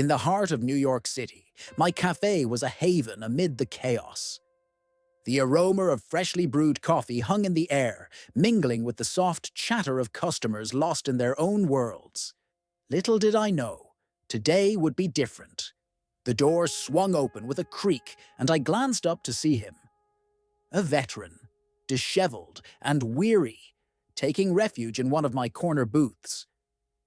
In the heart of New York City, my cafe was a haven amid the chaos. The aroma of freshly brewed coffee hung in the air, mingling with the soft chatter of customers lost in their own worlds. Little did I know, today would be different. The door swung open with a creak, and I glanced up to see him. A veteran, disheveled and weary, taking refuge in one of my corner booths.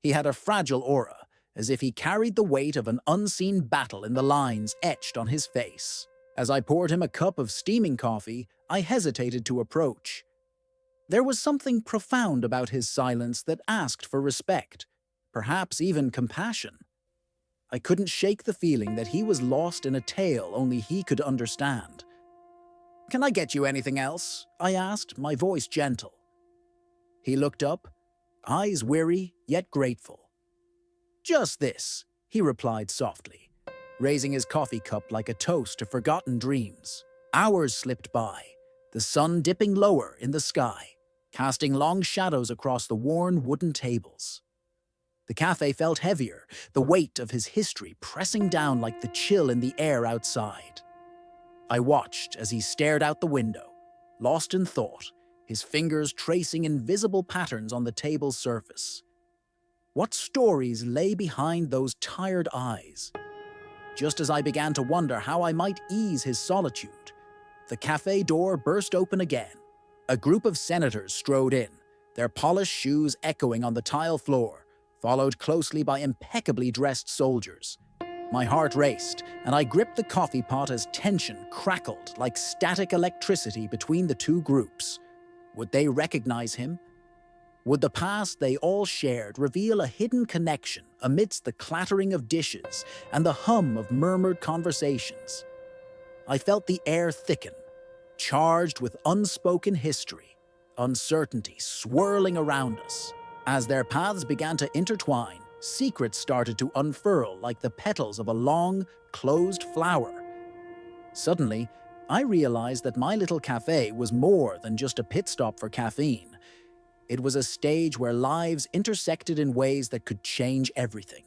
He had a fragile aura, as if he carried the weight of an unseen battle in the lines etched on his face. As I poured him a cup of steaming coffee, I hesitated to approach. There was something profound about his silence that asked for respect, perhaps even compassion. I couldn't shake the feeling that he was lost in a tale only he could understand. "Can I get you anything else?" I asked, my voice gentle. He looked up, eyes weary yet grateful. "Just this," he replied softly, raising his coffee cup like a toast to forgotten dreams. Hours slipped by, the sun dipping lower in the sky, casting long shadows across the worn wooden tables. The cafe felt heavier, the weight of his history pressing down like the chill in the air outside. I watched as he stared out the window, lost in thought, his fingers tracing invisible patterns on the table's surface. What stories lay behind those tired eyes? Just as I began to wonder how I might ease his solitude, the cafe door burst open again. A group of senators strode in, their polished shoes echoing on the tile floor, followed closely by impeccably dressed soldiers. My heart raced, and I gripped the coffee pot as tension crackled like static electricity between the two groups. Would they recognize him? Would the past they all shared reveal a hidden connection amidst the clattering of dishes and the hum of murmured conversations? I felt the air thicken, charged with unspoken history, uncertainty swirling around us. As their paths began to intertwine, secrets started to unfurl like the petals of a long, closed flower. Suddenly, I realized that my little cafe was more than just a pit stop for caffeine. It was a stage where lives intersected in ways that could change everything.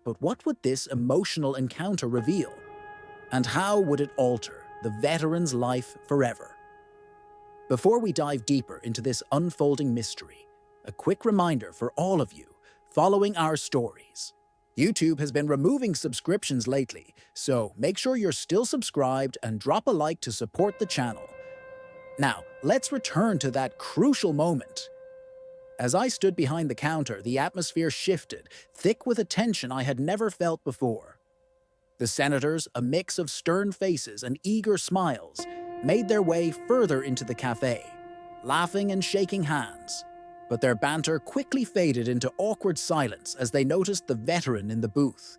But what would this emotional encounter reveal? And how would it alter the veteran's life forever? Before we dive deeper into this unfolding mystery, a quick reminder for all of you following our stories. YouTube has been removing subscriptions lately, so make sure you're still subscribed and drop a like to support the channel. Now, let's return to that crucial moment. As I stood behind the counter, the atmosphere shifted, thick with a tension I had never felt before. The senators, a mix of stern faces and eager smiles, made their way further into the cafe, laughing and shaking hands. But their banter quickly faded into awkward silence as they noticed the veteran in the booth,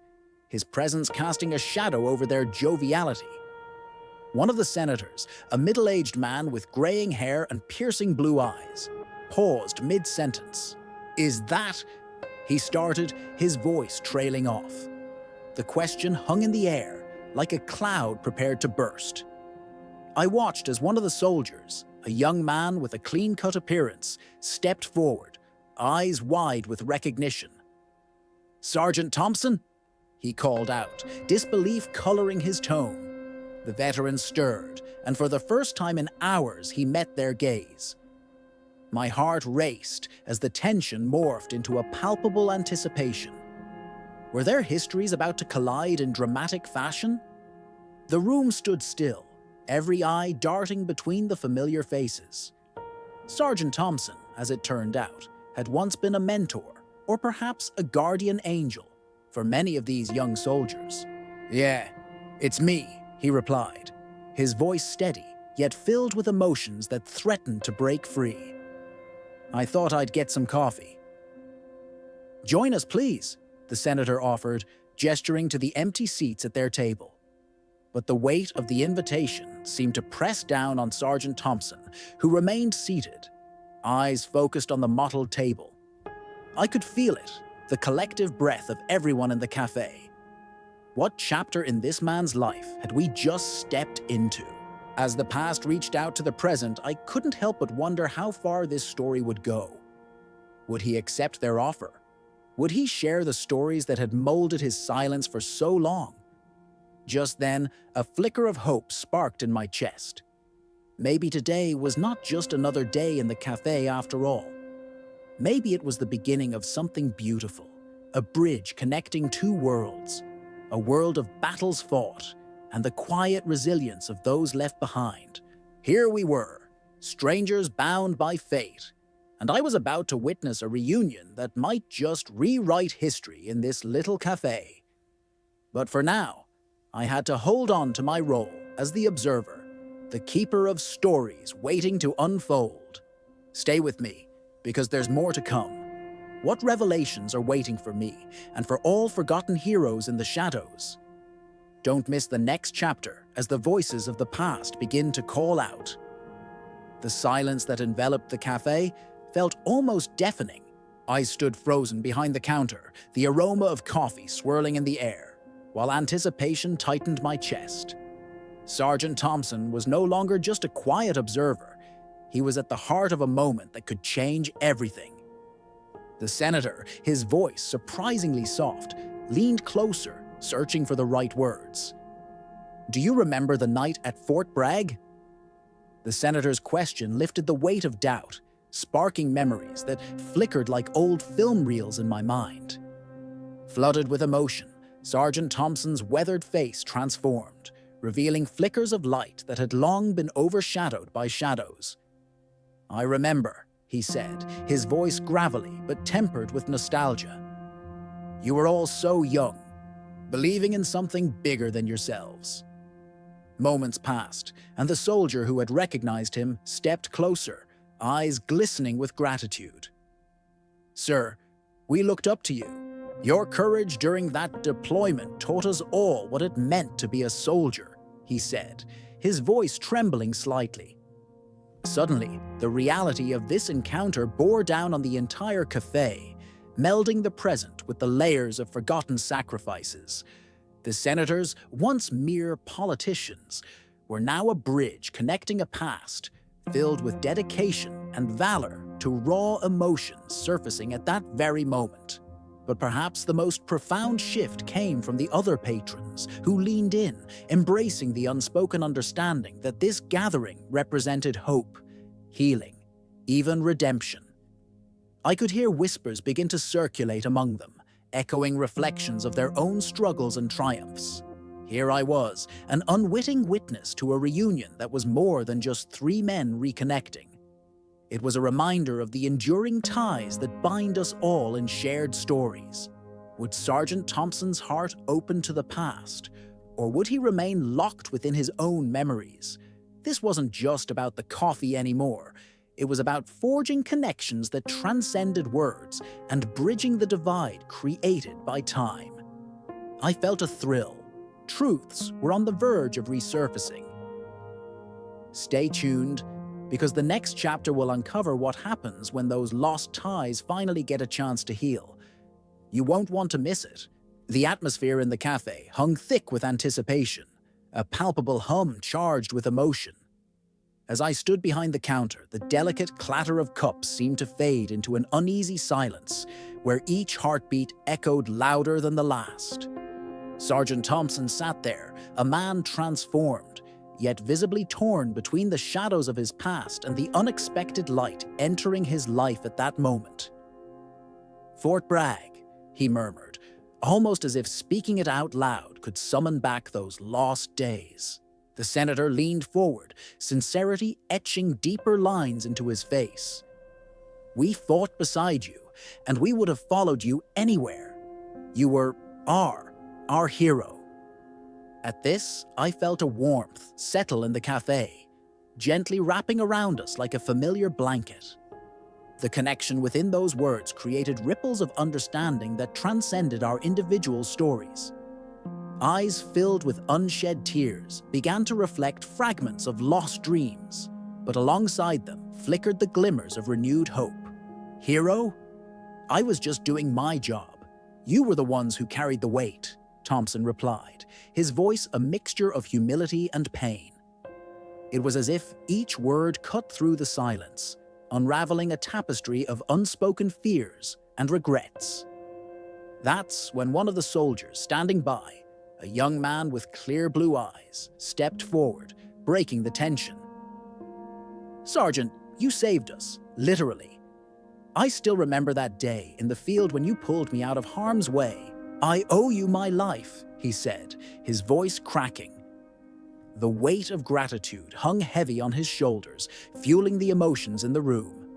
his presence casting a shadow over their joviality. One of the senators, a middle-aged man with graying hair and piercing blue eyes, paused mid-sentence. "Is that?" he started, his voice trailing off. The question hung in the air, like a cloud prepared to burst. I watched as one of the soldiers, a young man with a clean-cut appearance, stepped forward, eyes wide with recognition. "Sergeant Thompson?" he called out, disbelief coloring his tone. The veteran stirred, and for the first time in hours he met their gaze. My heart raced as the tension morphed into a palpable anticipation. Were their histories about to collide in dramatic fashion? The room stood still, every eye darting between the familiar faces. Sergeant Thompson, as it turned out, had once been a mentor, or perhaps a guardian angel, for many of these young soldiers. "Yeah, it's me," he replied, his voice steady, yet filled with emotions that threatened to break free. "I thought I'd get some coffee." "Join us, please," the senator offered, gesturing to the empty seats at their table. But the weight of the invitation seemed to press down on Sergeant Thompson, who remained seated, eyes focused on the mottled table. I could feel it, the collective breath of everyone in the cafe. What chapter in this man's life had we just stepped into? As the past reached out to the present, I couldn't help but wonder how far this story would go. Would he accept their offer? Would he share the stories that had molded his silence for so long? Just then, a flicker of hope sparked in my chest. Maybe today was not just another day in the cafe after all. Maybe it was the beginning of something beautiful, a bridge connecting two worlds, a world of battles fought and the quiet resilience of those left behind. Here we were, strangers bound by fate, and I was about to witness a reunion that might just rewrite history in this little cafe. But for now, I had to hold on to my role as the observer, the keeper of stories waiting to unfold. Stay with me, because there's more to come. What revelations are waiting for me and for all forgotten heroes in the shadows? Don't miss the next chapter as the voices of the past begin to call out. The silence that enveloped the cafe felt almost deafening. I stood frozen behind the counter, the aroma of coffee swirling in the air, while anticipation tightened my chest. Sergeant Thompson was no longer just a quiet observer. He was at the heart of a moment that could change everything. The senator, his voice surprisingly soft, leaned closer, searching for the right words. "Do you remember the night at Fort Bragg?" The senator's question lifted the weight of doubt, sparking memories that flickered like old film reels in my mind. Flooded with emotion, Sergeant Thompson's weathered face transformed, revealing flickers of light that had long been overshadowed by shadows. "I remember," he said, his voice gravelly but tempered with nostalgia. "You were all so young, believing in something bigger than yourselves." Moments passed, and the soldier who had recognized him stepped closer, eyes glistening with gratitude. "Sir, we looked up to you. Your courage during that deployment taught us all what it meant to be a soldier," he said, his voice trembling slightly. Suddenly, the reality of this encounter bore down on the entire cafe, melding the present with the layers of forgotten sacrifices. The senators, once mere politicians, were now a bridge connecting a past filled with dedication and valor to raw emotions surfacing at that very moment. But perhaps the most profound shift came from the other patrons who leaned in, embracing the unspoken understanding that this gathering represented hope, healing, even redemption. I could hear whispers begin to circulate among them, echoing reflections of their own struggles and triumphs. Here I was, an unwitting witness to a reunion that was more than just three men reconnecting. It was a reminder of the enduring ties that bind us all in shared stories. Would Sergeant Thompson's heart open to the past, or would he remain locked within his own memories? This wasn't just about the coffee anymore. It was about forging connections that transcended words and bridging the divide created by time. I felt a thrill. Truths were on the verge of resurfacing. Stay tuned, because the next chapter will uncover what happens when those lost ties finally get a chance to heal. You won't want to miss it. The atmosphere in the cafe hung thick with anticipation, a palpable hum charged with emotion. As I stood behind the counter, the delicate clatter of cups seemed to fade into an uneasy silence, where each heartbeat echoed louder than the last. Sergeant Thompson sat there, a man transformed, yet visibly torn between the shadows of his past and the unexpected light entering his life at that moment. "Fort Bragg," he murmured, almost as if speaking it out loud could summon back those lost days. The senator leaned forward, sincerity etching deeper lines into his face. "We fought beside you, and we would have followed you anywhere. You were our hero." At this, I felt a warmth settle in the cafe, gently wrapping around us like a familiar blanket. The connection within those words created ripples of understanding that transcended our individual stories. Eyes filled with unshed tears began to reflect fragments of lost dreams, but alongside them flickered the glimmers of renewed hope. "Hero? I was just doing my job. You were the ones who carried the weight," Thompson replied, his voice a mixture of humility and pain. It was as if each word cut through the silence, unraveling a tapestry of unspoken fears and regrets. That's when one of the soldiers standing by, a young man with clear blue eyes, stepped forward, breaking the tension. "Sergeant, you saved us, literally. I still remember that day in the field when you pulled me out of harm's way. I owe you my life," he said, his voice cracking. The weight of gratitude hung heavy on his shoulders, fueling the emotions in the room.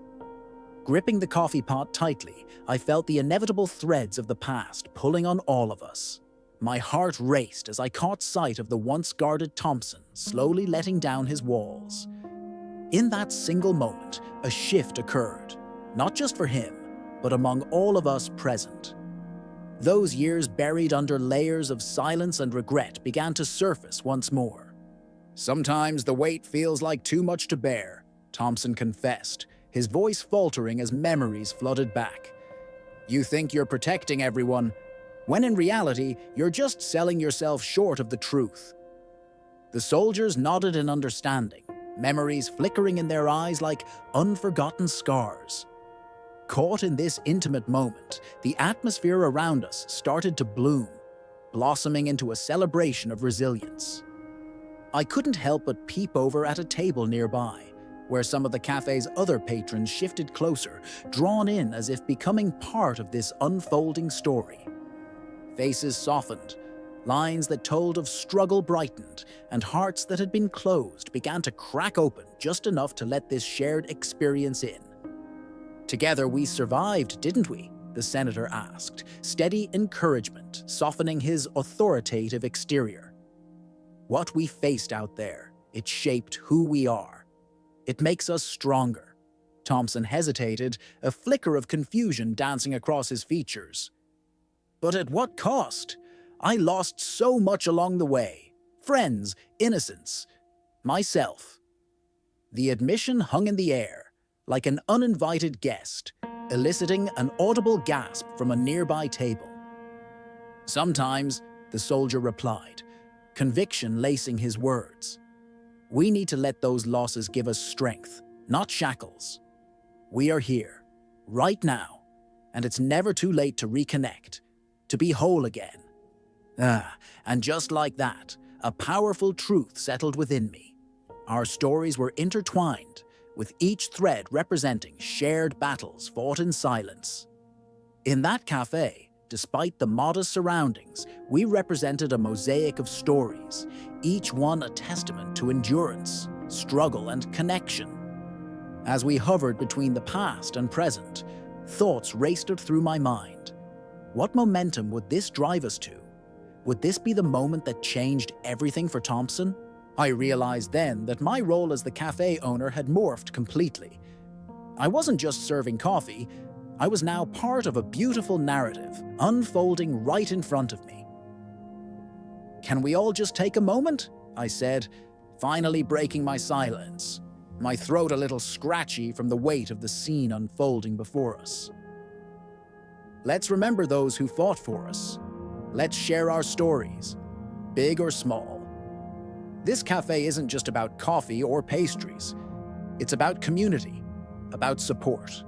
Gripping the coffee pot tightly, I felt the inevitable threads of the past pulling on all of us. My heart raced as I caught sight of the once guarded Thompson slowly letting down his walls. In that single moment, a shift occurred, not just for him, but among all of us present. Those years buried under layers of silence and regret began to surface once more. "Sometimes the weight feels like too much to bear," Thompson confessed, his voice faltering as memories flooded back. "You think you're protecting everyone, when in reality, you're just selling yourself short of the truth." The soldiers nodded in understanding, memories flickering in their eyes like unforgotten scars. Caught in this intimate moment, the atmosphere around us started to bloom, blossoming into a celebration of resilience. I couldn't help but peep over at a table nearby, where some of the cafe's other patrons shifted closer, drawn in as if becoming part of this unfolding story. Faces softened, lines that told of struggle brightened, and hearts that had been closed began to crack open just enough to let this shared experience in. "Together we survived, didn't we?" the senator asked, steady encouragement softening his authoritative exterior. "What we faced out there, it shaped who we are. It makes us stronger." Thompson hesitated, a flicker of confusion dancing across his features. "But at what cost? I lost so much along the way. Friends, innocence, myself." The admission hung in the air, like an uninvited guest, eliciting an audible gasp from a nearby table. "Sometimes," the soldier replied, conviction lacing his words. "We need to let those losses give us strength, not shackles. We are here, right now, and it's never too late to reconnect, to be whole again." And just like that, a powerful truth settled within me. Our stories were intertwined, with each thread representing shared battles fought in silence. In that cafe, despite the modest surroundings, we represented a mosaic of stories, each one a testament to endurance, struggle, and connection. As we hovered between the past and present, thoughts raced through my mind. What momentum would this drive us to? Would this be the moment that changed everything for Thompson? I realized then that my role as the cafe owner had morphed completely. I wasn't just serving coffee, I was now part of a beautiful narrative unfolding right in front of me. "Can we all just take a moment?" I said, finally breaking my silence, my throat a little scratchy from the weight of the scene unfolding before us. "Let's remember those who fought for us. Let's share our stories, big or small. This cafe isn't just about coffee or pastries. It's about community, about support."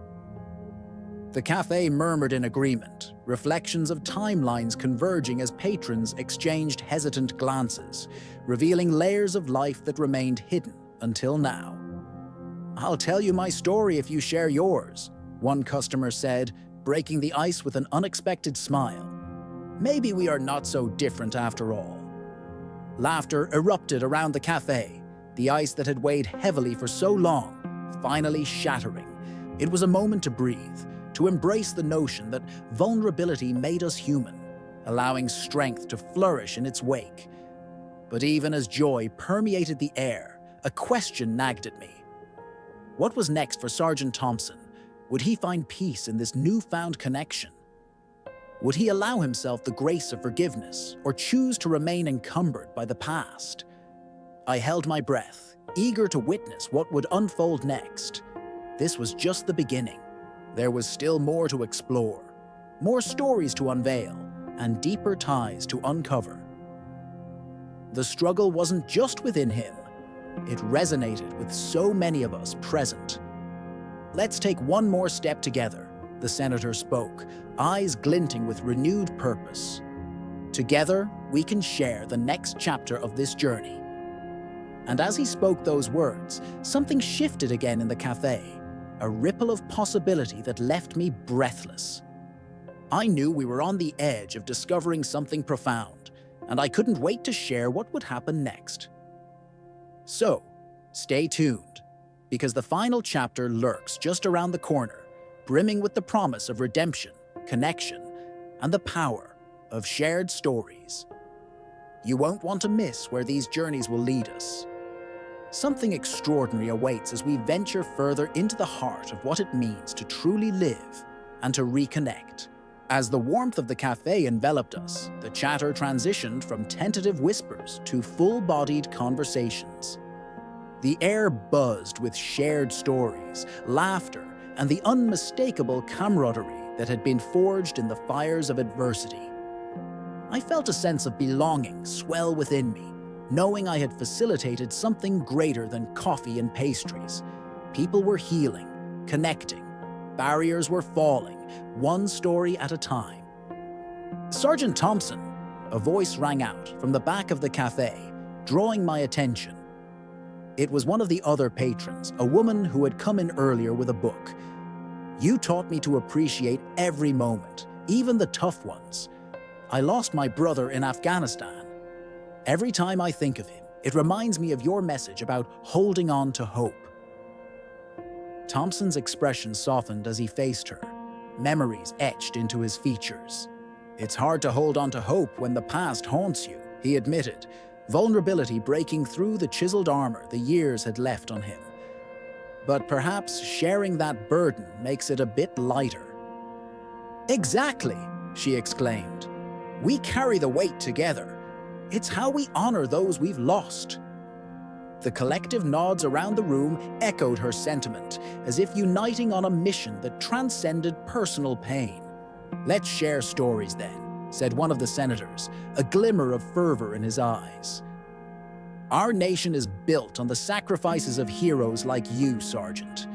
The cafe murmured in agreement, reflections of timelines converging as patrons exchanged hesitant glances, revealing layers of life that remained hidden until now. "I'll tell you my story if you share yours," one customer said, breaking the ice with an unexpected smile. "Maybe we are not so different after all." Laughter erupted around the cafe, the ice that had weighed heavily for so long, finally shattering. It was a moment to breathe, to embrace the notion that vulnerability made us human, allowing strength to flourish in its wake. But even as joy permeated the air, a question nagged at me. What was next for Sergeant Thompson? Would he find peace in this newfound connection? Would he allow himself the grace of forgiveness, or choose to remain encumbered by the past? I held my breath, eager to witness what would unfold next. This was just the beginning. There was still more to explore, more stories to unveil, and deeper ties to uncover. The struggle wasn't just within him. It resonated with so many of us present. "Let's take one more step together," the senator spoke, eyes glinting with renewed purpose. Together, we can share the next chapter of this journey. And as he spoke those words, something shifted again in the cafe, a ripple of possibility that left me breathless. I knew we were on the edge of discovering something profound, and I couldn't wait to share what would happen next. So, stay tuned, because the final chapter lurks just around the corner, brimming with the promise of redemption, connection, and the power of shared stories. You won't want to miss where these journeys will lead us. Something extraordinary awaits as we venture further into the heart of what it means to truly live and to reconnect. As the warmth of the cafe enveloped us, the chatter transitioned from tentative whispers to full-bodied conversations. The air buzzed with shared stories, laughter, and the unmistakable camaraderie that had been forged in the fires of adversity. I felt a sense of belonging swell within me, knowing I had facilitated something greater than coffee and pastries. People were healing, connecting, barriers were falling, one story at a time. "Sergeant Thompson," a voice rang out from the back of the cafe, drawing my attention. It was one of the other patrons, a woman who had come in earlier with a book. "You taught me to appreciate every moment, even the tough ones. I lost my brother in Afghanistan. Every time I think of him, it reminds me of your message about holding on to hope." Thompson's expression softened as he faced her, memories etched into his features. "It's hard to hold on to hope when the past haunts you," he admitted, vulnerability breaking through the chiseled armor the years had left on him. "But perhaps sharing that burden makes it a bit lighter." "Exactly," she exclaimed. "We carry the weight together. It's how we honor those we've lost." The collective nods around the room echoed her sentiment, as if uniting on a mission that transcended personal pain. "Let's share stories then," said one of the senators, a glimmer of fervor in his eyes. "Our nation is built on the sacrifices of heroes like you, Sergeant.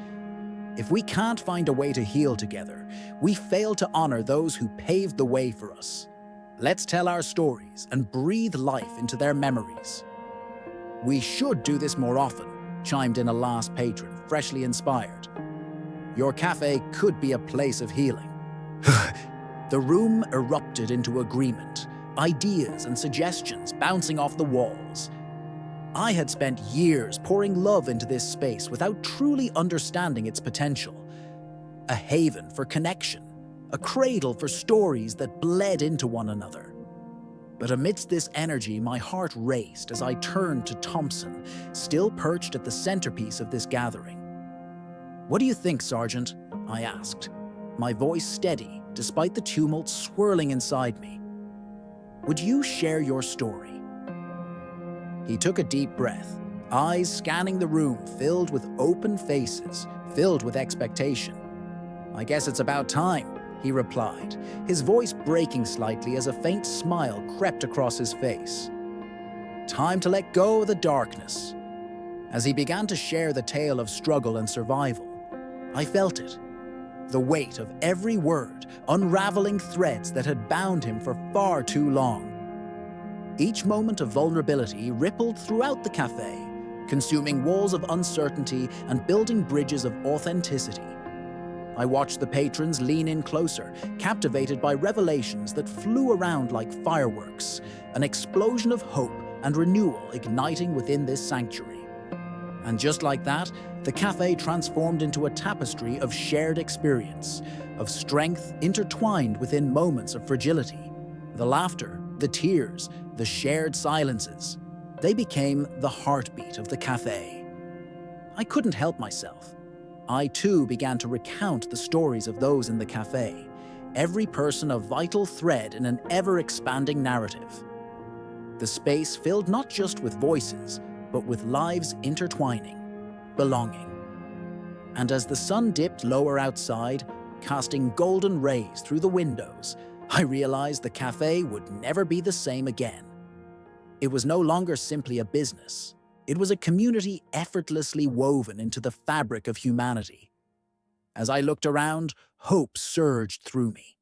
If we can't find a way to heal together, we fail to honor those who paved the way for us. Let's tell our stories and breathe life into their memories." "We should do this more often," chimed in a last patron, freshly inspired. "Your cafe could be a place of healing." The room erupted into agreement, ideas and suggestions bouncing off the walls. I had spent years pouring love into this space without truly understanding its potential. A haven for connection, a cradle for stories that bled into one another. But amidst this energy, my heart raced as I turned to Thompson, still perched at the centerpiece of this gathering. "What do you think, Sergeant?" I asked, my voice steady despite the tumult swirling inside me. "Would you share your story?" He took a deep breath, eyes scanning the room filled with open faces, filled with expectation. "I guess it's about time," he replied, his voice breaking slightly as a faint smile crept across his face. "Time to let go of the darkness." As he began to share the tale of struggle and survival, I felt it. The weight of every word, unraveling threads that had bound him for far too long. Each moment of vulnerability rippled throughout the cafe, consuming walls of uncertainty and building bridges of authenticity. I watched the patrons lean in closer, captivated by revelations that flew around like fireworks, an explosion of hope and renewal igniting within this sanctuary. And just like that, the cafe transformed into a tapestry of shared experience, of strength intertwined within moments of fragility. The laughter, the tears, the shared silences, they became the heartbeat of the cafe. I couldn't help myself. I too began to recount the stories of those in the cafe, every person a vital thread in an ever-expanding narrative. The space filled not just with voices, but with lives intertwining, belonging. And as the sun dipped lower outside, casting golden rays through the windows, I realized the cafe would never be the same again. It was no longer simply a business. It was a community effortlessly woven into the fabric of humanity. As I looked around, hope surged through me.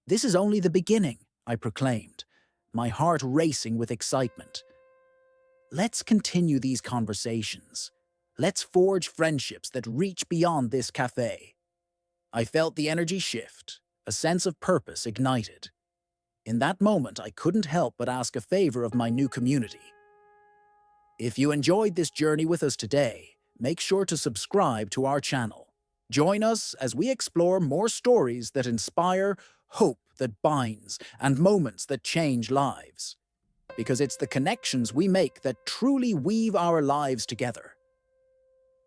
"This is only the beginning," I proclaimed, my heart racing with excitement. "Let's continue these conversations. Let's forge friendships that reach beyond this cafe." I felt the energy shift, a sense of purpose ignited. In that moment, I couldn't help but ask a favor of my new community. If you enjoyed this journey with us today, make sure to subscribe to our channel. Join us as we explore more stories that inspire, hope that binds, and moments that change lives. Because it's the connections we make that truly weave our lives together.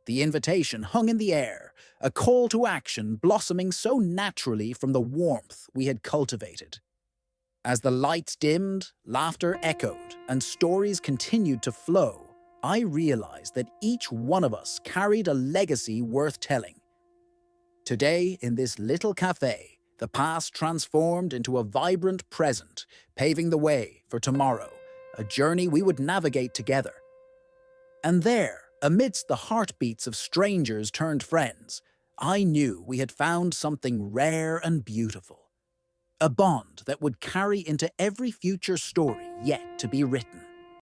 The invitation hung in the air, a call to action blossoming so naturally from the warmth we had cultivated. As the lights dimmed, laughter echoed, and stories continued to flow, I realized that each one of us carried a legacy worth telling. Today, in this little cafe, the past transformed into a vibrant present, paving the way for tomorrow, a journey we would navigate together. And there, amidst the heartbeats of strangers turned friends, I knew we had found something rare and beautiful. A bond that would carry into every future story yet to be written.